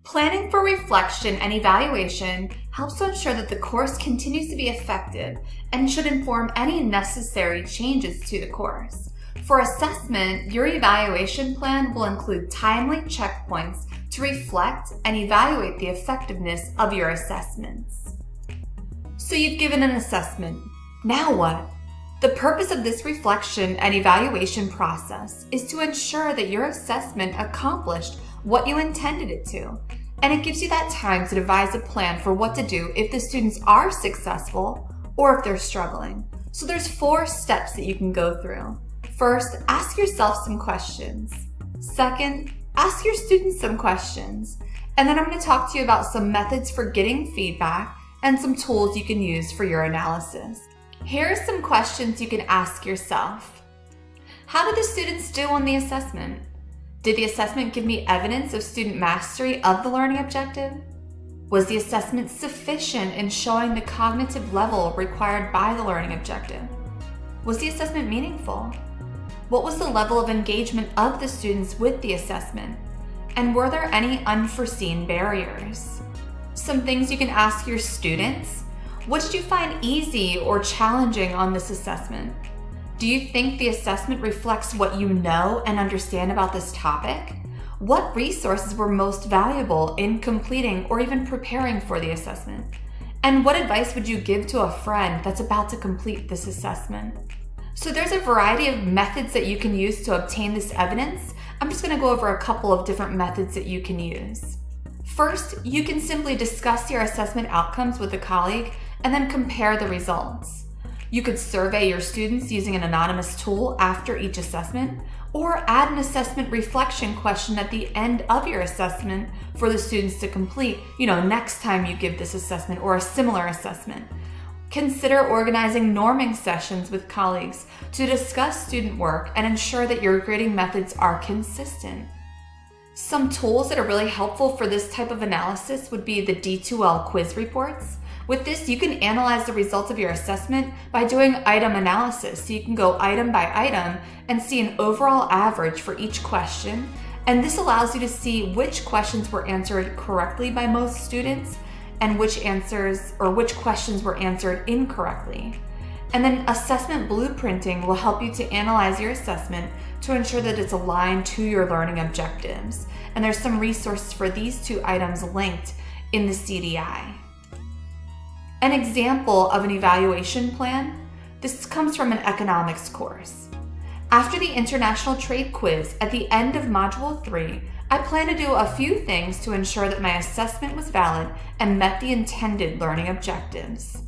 Planning for reflection and evaluation helps to ensure that the course continues to be effective and should inform any necessary changes to the course. For assessment, your evaluation plan will include timely checkpoints to reflect and evaluate the effectiveness of your assessments. So you've given an assessment. Now what? The purpose of this reflection and evaluation process is to ensure that your assessment accomplished what you intended it to, and it gives you that time to devise a plan for what to do if the students are successful or if they're struggling. So there's 4 steps that you can go through. First, ask yourself some questions. Second, ask your students some questions. And then I'm going to talk to you about some methods for getting feedback and some tools you can use for your analysis. Here are some questions you can ask yourself. How did the students do on the assessment? Did the assessment give me evidence of student mastery of the learning objective? Was the assessment sufficient in showing the cognitive level required by the learning objective? Was the assessment meaningful? What was the level of engagement of the students with the assessment? And were there any unforeseen barriers? Some things you can ask your students. What did you find easy or challenging on this assessment? Do you think the assessment reflects what you know and understand about this topic? What resources were most valuable in completing or even preparing for the assessment? And what advice would you give to a friend that's about to complete this assessment? So there's a variety of methods that you can use to obtain this evidence. I'm just going to go over a couple of different methods that you can use. First, you can simply discuss your assessment outcomes with a colleague and then compare the results. You could survey your students using an anonymous tool after each assessment, or add an assessment reflection question at the end of your assessment for the students to complete, next time you give this assessment or a similar assessment. Consider organizing norming sessions with colleagues to discuss student work and ensure that your grading methods are consistent. Some tools that are really helpful for this type of analysis would be the D2L quiz reports. With this, you can analyze the results of your assessment by doing item analysis. So you can go item by item and see an overall average for each question. And this allows you to see which questions were answered correctly by most students and which questions were answered incorrectly. And then assessment blueprinting will help you to analyze your assessment to ensure that it's aligned to your learning objectives. And there's some resources for these 2 items linked in the CDI. An example of an evaluation plan, this comes from an economics course. After the international trade quiz at the end of Module 3, I plan to do a few things to ensure that my assessment was valid and met the intended learning objectives.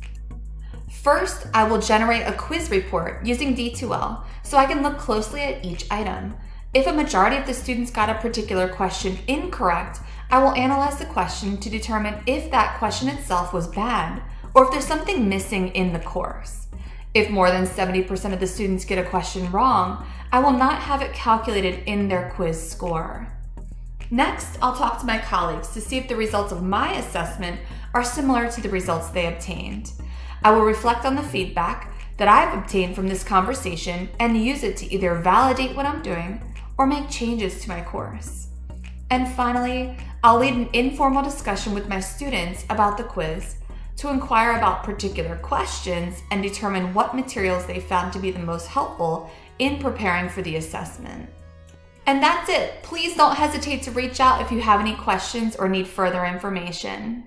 First, I will generate a quiz report using D2L so I can look closely at each item. If a majority of the students got a particular question incorrect, I will analyze the question to determine if that question itself was bad or if there's something missing in the course. If more than 70% of the students get a question wrong, I will not have it calculated in their quiz score. Next, I'll talk to my colleagues to see if the results of my assessment are similar to the results they obtained. I will reflect on the feedback that I've obtained from this conversation and use it to either validate what I'm doing or make changes to my course. And finally, I'll lead an informal discussion with my students about the quiz to inquire about particular questions and determine what materials they found to be the most helpful in preparing for the assessment. And that's it. Please don't hesitate to reach out if you have any questions or need further information.